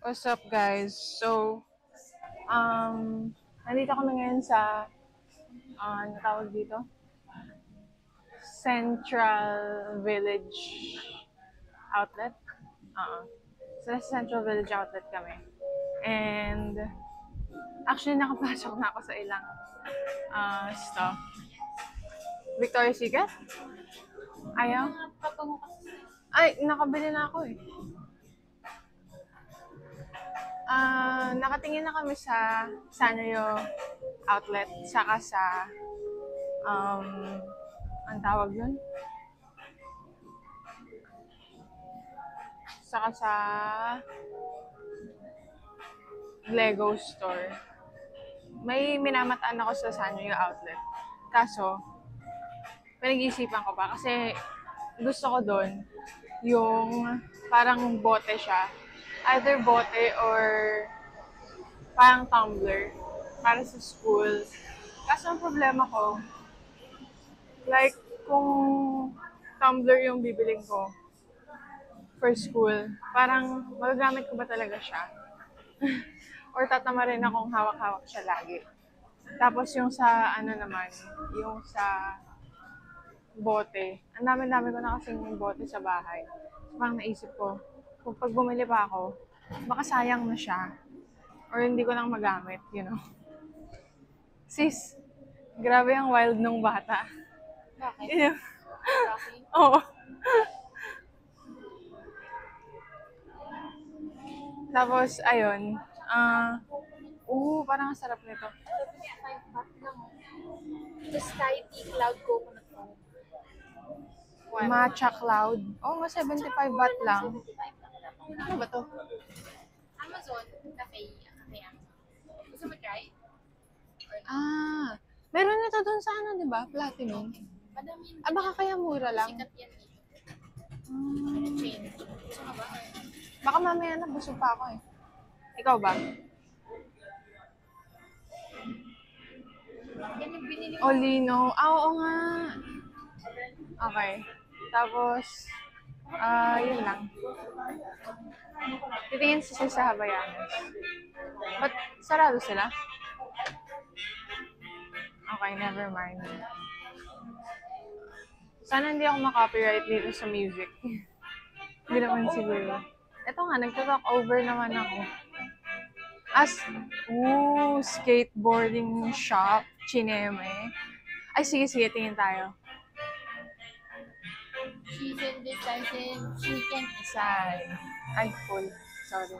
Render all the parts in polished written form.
What's up, guys? So, nandito kami ngayon sa, ano tawag dito? Central Village Outlet. So, nasa Central Village Outlet kami. And, actually, nakapasok na ako sa ilang stuff. Victoria's Secret? Ayaw? Ay, nakabili na ako eh. Nakatingin na kami sa Sanrio Outlet, saka sa, ang tawag yun? Saka sa Lego store. May minamataan ako sa Sanrio Outlet. Kaso, pinag-iisipan ko pa kasi gusto ko doon yung parang bote siya. Either bote or parang tumbler para sa school. Kaso ang problema ko, like kung tumbler yung bibiling ko for school, parang magagamit ko ba talaga siya? Or tatama rin akong hawak-hawak siya lagi. Tapos yung sa ano naman, yung sa bote. Ang dami-dami ko na kasing bote sa bahay. Parang naisip ko, kung pag bumili pa ako, baka sayang na siya. Or hindi ko lang magamit, you know. Sis, grabe ang wild nung bata. Bakit? You know? Shocking? Oo. Tapos, ayun. Parang ang sarap nito. Sabi niya, 5 baht lang. Just Thai tea cloud coconut foam. Matcha Cloud. Oo, 75 baht lang. 75 lang. Ano ba to? Amazon Cafe. Gusto mo try? Meron nito dun sa ano, di ba? Platinum. Madami yun. Baka kaya mura lang. Sikat yan dito. Ah, Chain. Gusto mo ba? baka mamaya na, busog pa ako eh. Ikaw ba? Yan yung binili ko. Olino. Oo nga. Okay. Tapos, yun lang. Titingin sa Habayanas. Ba't sarado sila? Okay, never mind. Sana hindi ako makopyright dito sa music. Hindi naman siguro. Ito nga, nagtatalk over naman ako. Skateboarding shop, Chineme. Ay, sige, tingin tayo. She's indecisive. She can't Decide. Ay, full. Sorry.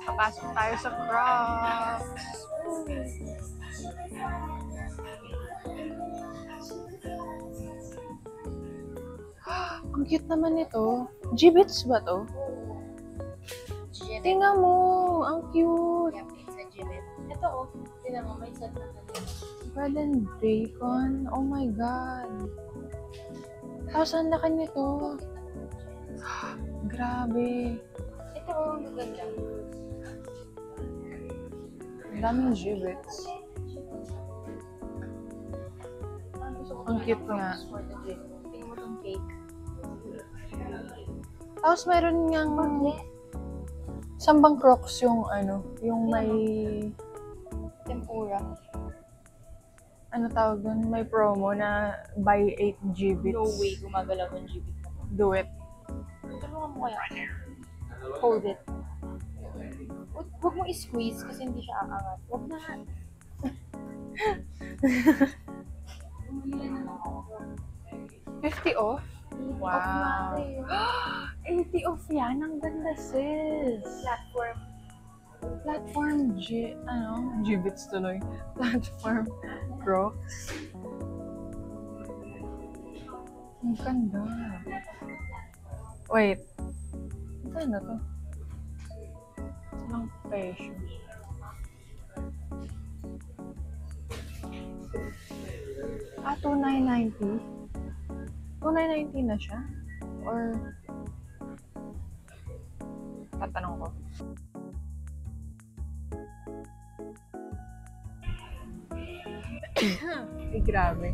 Papasok tayo sa Crocs. Ang cute naman ito. Jibbits ba to? Jibbit. Tingnan mo, ang cute. Yep, it's a jibbit. Ito oh. Tingnan mo, may set na tayo. Bread and bacon. Oh my God. Tapos ang laki nito. Grabe. Ito oh, maganda. Ang daming gibbets. Ang cute nga. Tingnan mo tong cake. Tapos meron ngang Saan bang Crocs yung ano? Yung may... Tempura. Ano tawag doon? May promo na buy 8 Gbits. No way, gumagalaw ng GB. Do it. Tulungan mo kaya. Hold it. Huwag mo i-squeeze kasi hindi siya aangat. Huwag na. $50 off? Wow. 80 off yan. Ang ganda, sis. Platform. Platform Gbits tuloy. Platform Crocs. Ang ganda. Wait. Ano to? Anong presyo? $2,990? $2,990 na siya? Or tatanong ko. Ay, grabe.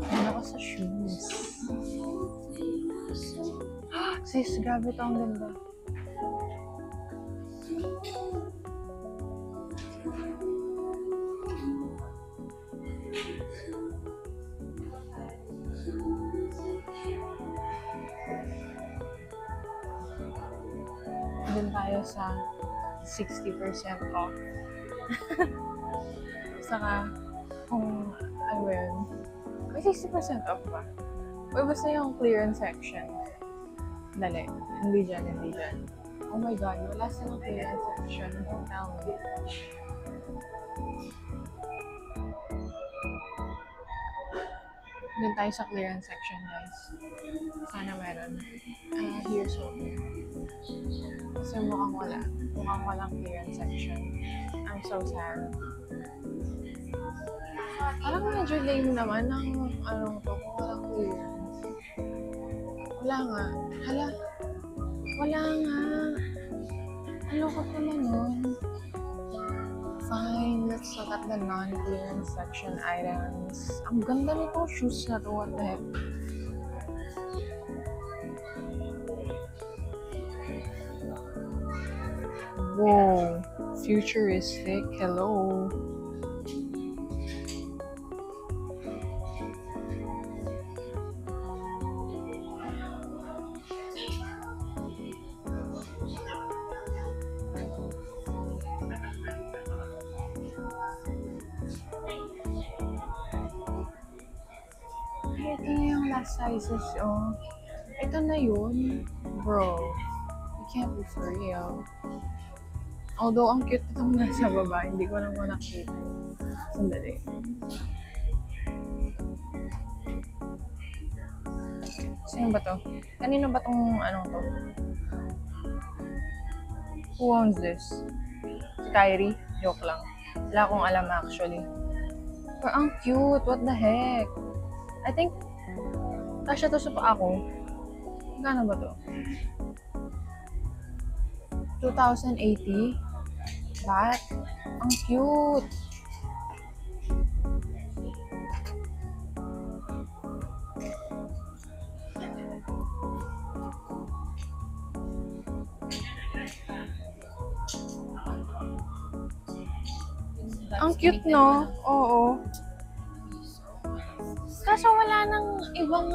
Ano ko sa shoes? Sis, grabe to, ang ganda. Doon tayo sa 60% off. Saka, kung ano ba yun? May 60% off ba? O basta yung clearance section. Dali. Hindi dyan, hindi dyan. Oh my God, wala silang clearance section. Don't tell me. Doon tayo sa clearance section, guys. Sana meron. Here's hoping. Kasi mukhang wala. Mukhang walang clearance section. I'm so sad. Parang medyo lame naman ang anong to kung walang clearance. Wala nga. Hala. Wala nga. Ano ko naman nun? Fine, let's look at the non-clearance section items. Ang ganda nitong shoes na to. What the heck? Whoa. Futuristic. Hello. Ito na yung last sizes, oh. Ito na yun. Bro, you can't be for real. Although, ang cute itong nasa baba, hindi ko naman nakita. Sandali. Sino ba to? Kanino ba tong anong to? Who owns this? Si Kyrie? Joke lang. Wala akong alam actually. Pero ang cute, what the heck? I think, kasya to sa paa ko. Gano ba to? 2,080? Ba't? Ang cute! Ang cute, no? Oo. Kaso wala nang ibang...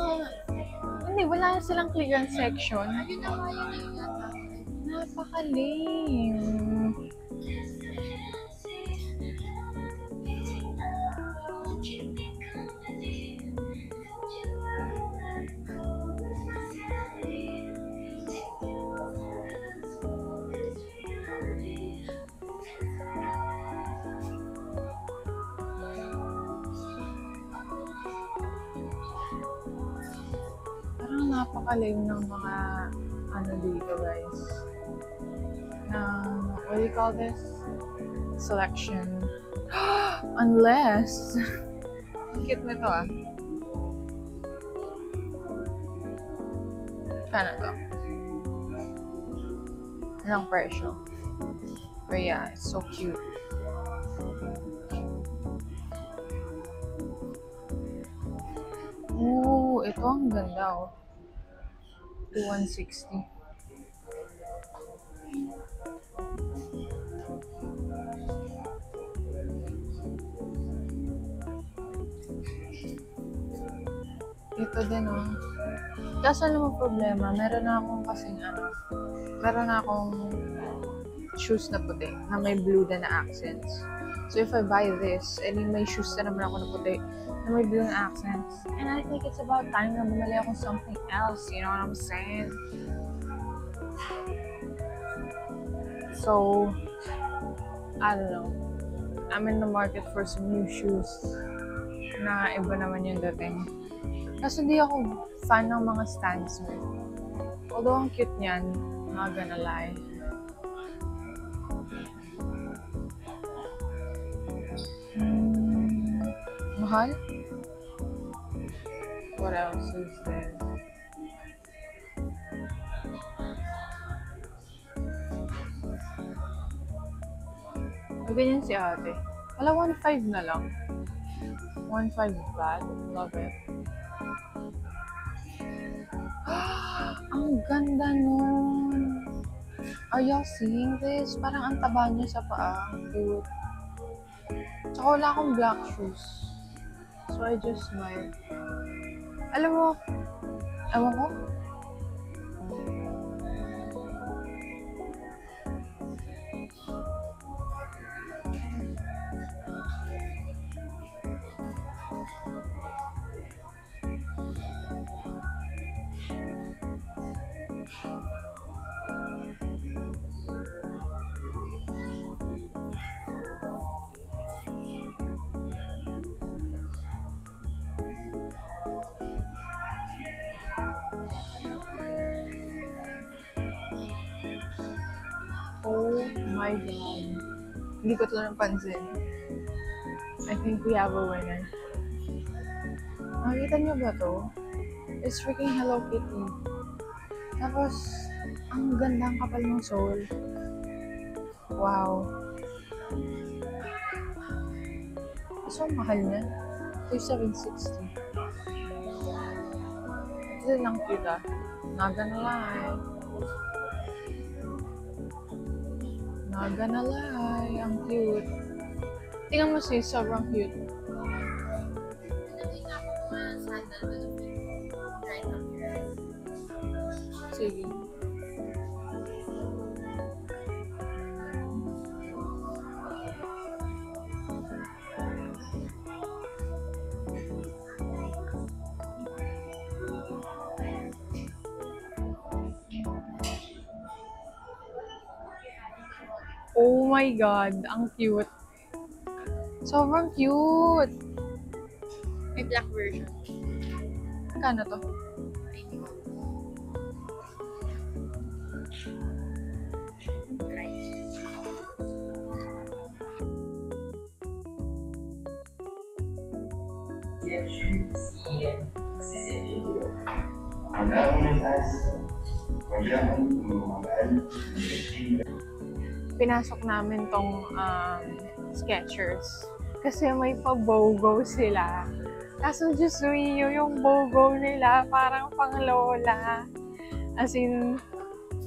Hindi, wala na silang clearance section. Ayun na nga yun yata. Napaka-lame. Parang napaka-lame ng mga ano dito, guys. What do you call this? Selection. Unless... Ang cute nito, ah. Kano to? ng presyo. But yeah, it's so cute. Ooh, ito ang ganda oh. 160. Ito din oh. Kaso alam mo problema, meron na akong shoes na puti, na may blue din na accents. So if I buy this, and may shoes na naman ako na puti, na may blue na accents, and I think it's about time na bumili ako something else, you know what I'm saying? So, I don't know. I'm in the market for some new shoes na iba naman yung dating. Kasi hindi ako fan ng mga Stan Smith. Although ang cute niyan, not gonna lie. Mahal? What else is there? Ganyan si ate. Wala, 1.5 na lang. 1.5 bad. Love it. Ang ganda nun. Are y'all seeing this? Parang ang taba niya sa paa. Cute. Tsaka wala akong black shoes. So I just might. Alam mo, ewan ko. Oh my God. Hindi ko ito napansin. I think we have a winner. Nakita niyo ba to? It's freaking Hello Kitty. Tapos, ang gandang kapal ng sole. Wow. So, mahal niya. 760. Ito din lang cute ah. Not gonna lie. Not gonna lie. Ang cute. Tingnan mo sis, sobrang cute. Sige. Oh my God, ang cute. Sobrang cute. May black version. Kano to? Pinasok namin tong Skechers kasi may pa-BOGO sila. Kaso Diyos mio, yung BOGO nila parang pang lola. As in,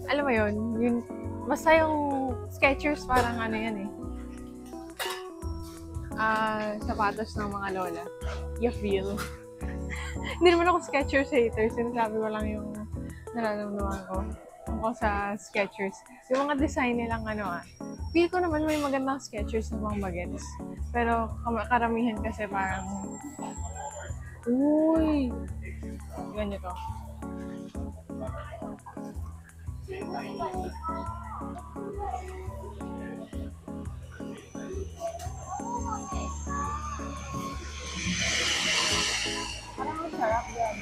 alam mo yun, basta yung Skechers parang ano yan eh. Sapatos ng mga lola. You feel. Hindi naman ako Skechers hater. Sinasabi ko lang yung nararamdaman ko tungkol sa Skechers. Yung mga design nilang feel ko naman may magandang Skechers na mga bagets. Pero karamihan kasi parang uy! Ganyan to. Parang ang sarap yan.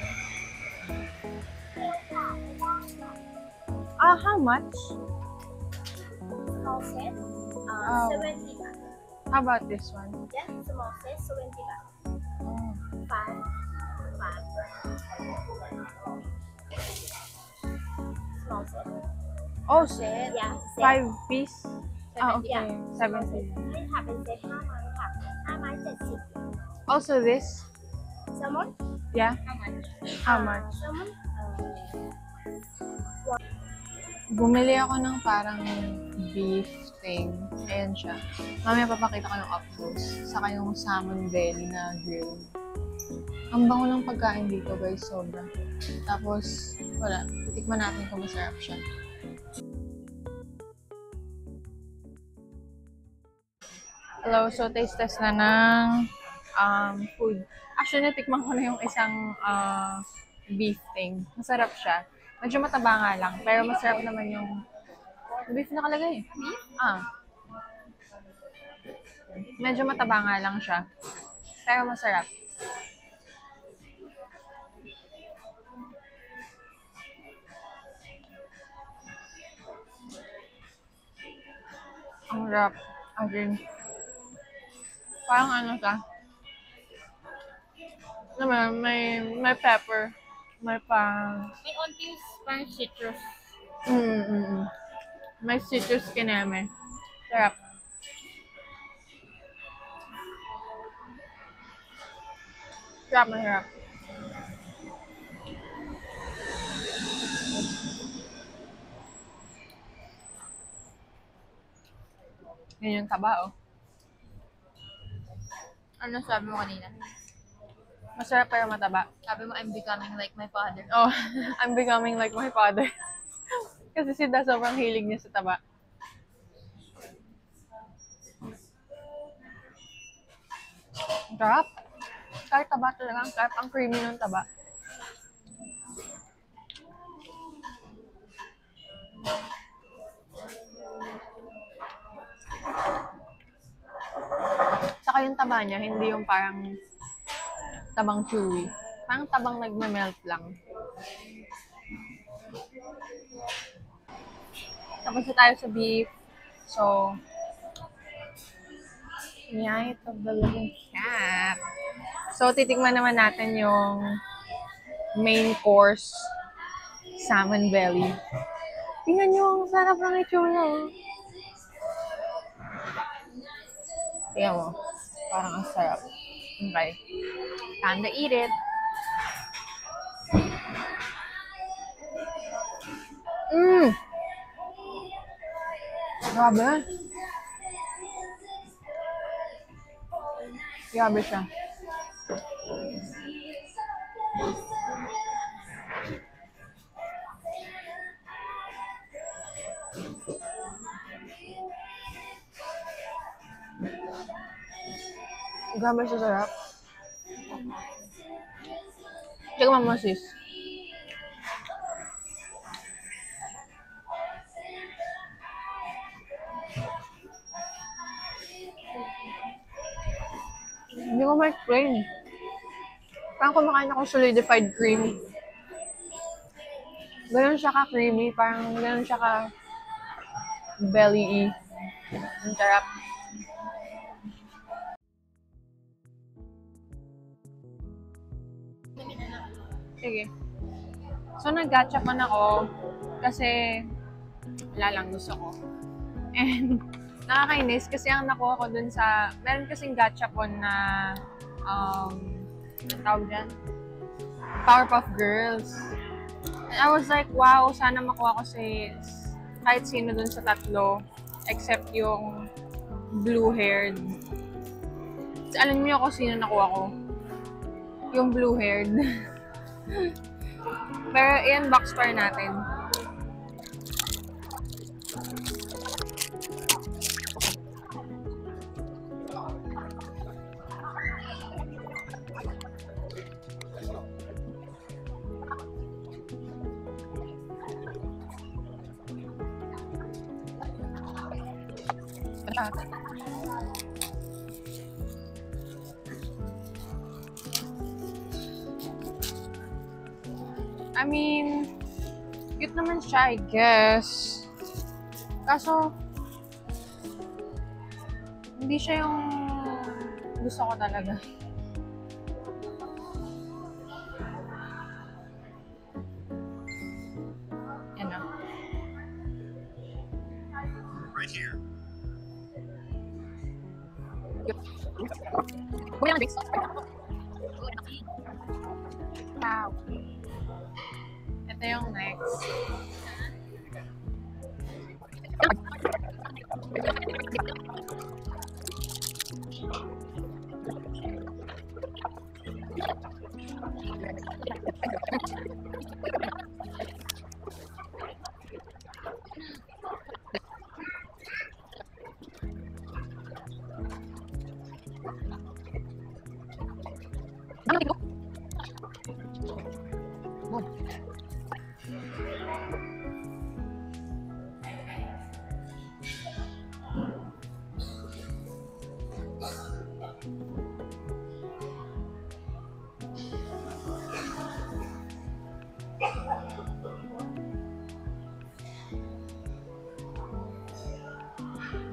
How much? Small set, 70 baht. How about this one? Yeah, small set, 20 baht. Oh. 5 baht. Small set. Oh, Yeah, 5 piece? Ah, 70. okay. 70. ให้ค่ะเป็นเซต5 ไม้ค่ะ5 ไม้ 70 Also this? แซลมอน Yeah? How much? แซลมอน Bumili ako ng parang beef thing. Ayan siya. Mamaya papakita ko yung up close. Saka yung salmon belly na grill. Ang bango ng pagkain dito guys, sobra. Tapos, wala. Tikman natin kung masarap siya. Hello, so taste test na ng food. Actually, natikman ko na yung isang beef thing. Masarap siya. Medyo mataba nga lang, pero masarap naman yung beef nakalagay. Beef? Medyo mataba nga lang siya. Pero masarap. Ang rap. Again. Parang ano ka? Naman, may pepper. May May onting parang citrus. May citrus kineme. Sarap. Sarap, masarap. Yun yung taba, oh. Ano sabi mo kanina? Masarap pero mataba. Sabi mo, I'm becoming like my father. Oh, I'm becoming like my father. Kasi si Da sobrang hilig niya sa taba. Sarap. Kahit taba talaga, kahit ang creamy ng taba. Saka yung taba niya, hindi yung parang tabang chewy. Parang tabang nagme-melt lang. Tapos na tayo sa beef. So, night of the living cat. So, titikman naman natin yung main course, salmon belly. Tingnan nyo, ang sarap ng itsura. Oh. Tingnan mo, parang ang sarap. Okay. Time to eat it. Grabe. Grabe siya. Grabe siya sarap. Tingnan mo sis. Hindi ko ma-explain. Parang kumakain ako solidified cream. Ganun siya ka-creamy. Parang ganun siya ka-belly-y. Ang sarap. Sige. So, nag-gachapan ako kasi wala lang gusto ko. And nakakainis kasi ang nakuha ko dun sa, meron kasing gachapon na tawag dyan? Powerpuff Girls. And I was like, wow, sana makuha ko si kahit sino dun sa tatlo except yung blue-haired. So, alam niyo kung sino nakuha ko? Yung blue-haired. Pero i-unbox pa rin natin. I mean, cute naman siya, I guess. Kaso, hindi siya yung gusto ko talaga. Yan na. Wow. Ito yung next.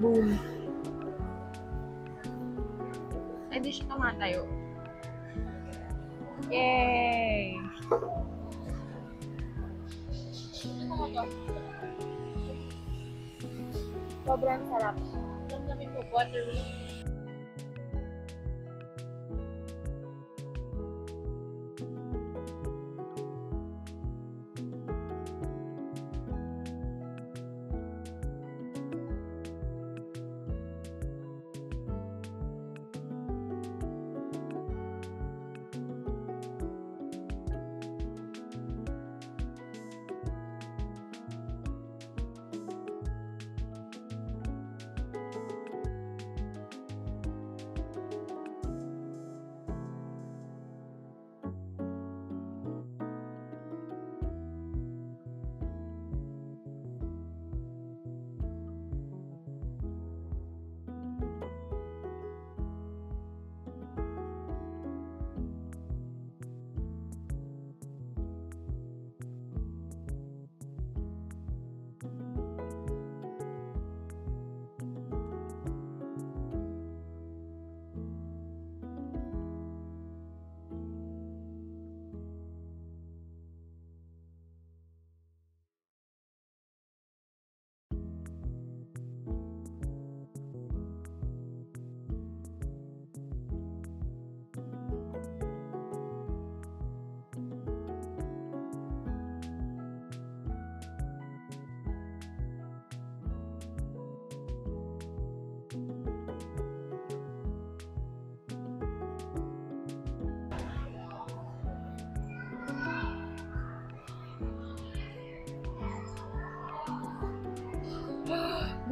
Boom. Ay, di siya tumatayo. Yay! Sobrang sarap. Ang dami po, buttery.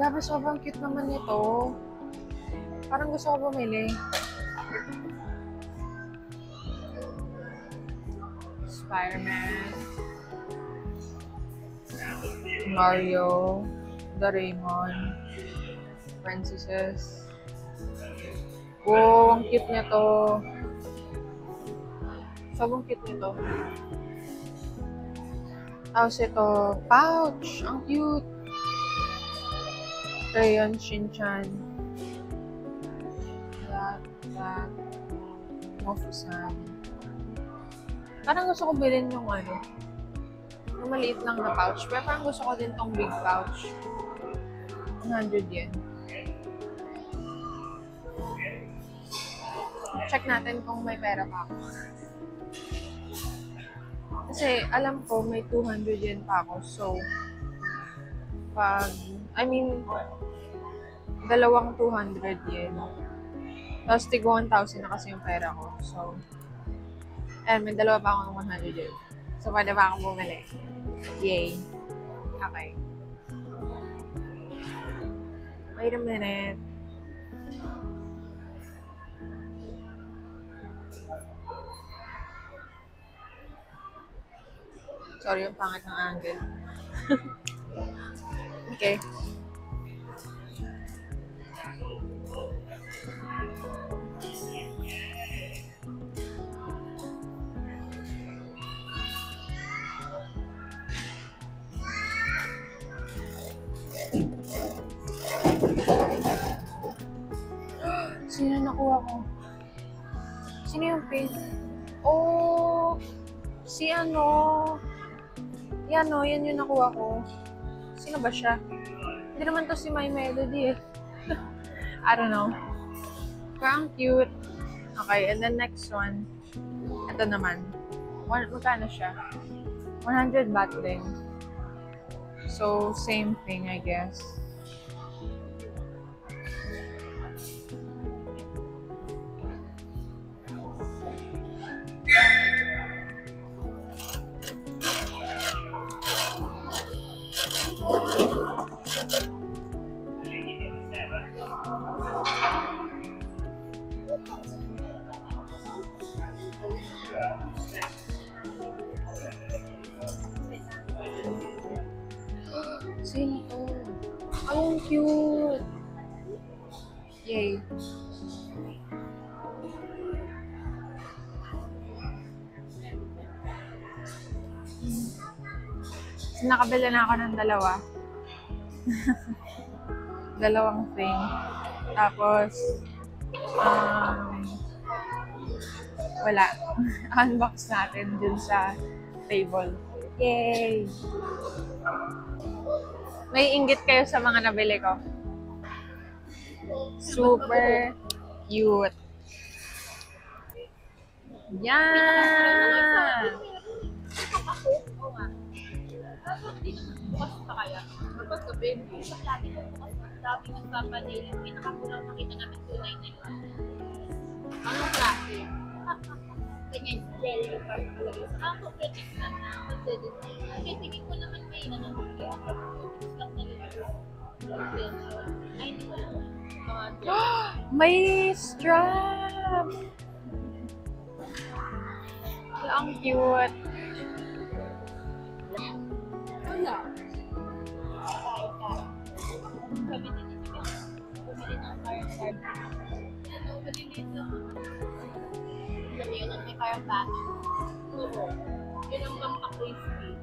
Grabe, sobrang cute naman nito. Parang gusto ko bumili. Spider-Man. Mario. Doraemon. Princesses. Oh, ang cute niya to. Sobrang cute nito. Tapos ito, pouch. Ang cute. Crayon Shinchan. That. Mofusan. Parang gusto ko bilhin yung yung maliit lang na pouch. Pero parang gusto ko din tong big pouch. 100 yen. Check natin kung may pera pa ako. Kasi alam ko may 200 yen pa ako. So, dalawang 200 yen. Tapos tig 1,000 na kasi yung pera ko. So, may dalawa pa ako ng 100 yen. So, pwede pa akong bumili. Yay. Okay. Wait a minute. Sorry, yung pangit ng angle. Okay. Sino nakuha ko? Sino yung pin? Oh! Si ano? Yan yung nakuha ko. Sino ba siya? Hindi naman to si My Melody eh. I don't know. Parang cute. Okay, and then next one. Ito naman. Magkano siya? 100 baht din. So, same thing, I guess. Sino to? Ang cute! Yay! So, nakabila na ako ng dalawa. Dalawang thing. Tapos, wala. Unbox natin dun sa table. Yay! May inggit kayo sa mga nabili ko. Super cute. Yan! Bukas pa kaya? Bukas ka, baby. Sa lagi mo bukas. Dami nagpapanay. Pinakakulang nakita namin tunay na yun. Anong klase? Ganyan, jelly or kalagay. Ako, project na na. Kasi tingin ko naman may nananagay. Lang talaga. Ay, hindi ko lang. May strap! Ang cute. Wala. Sabi din niya, bumili ng parang barbie. Ano, maliliit lang. Sabi yun, may parang bato. Oo. Yun ang pampa-crispy.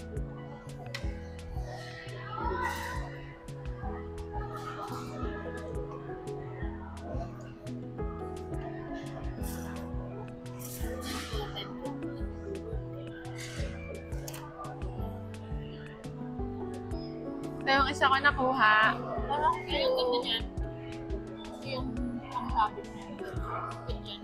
Ito yung isa ko nakuha. Parang yung ganda niya. Yung pang-sabit niya. Ganyan.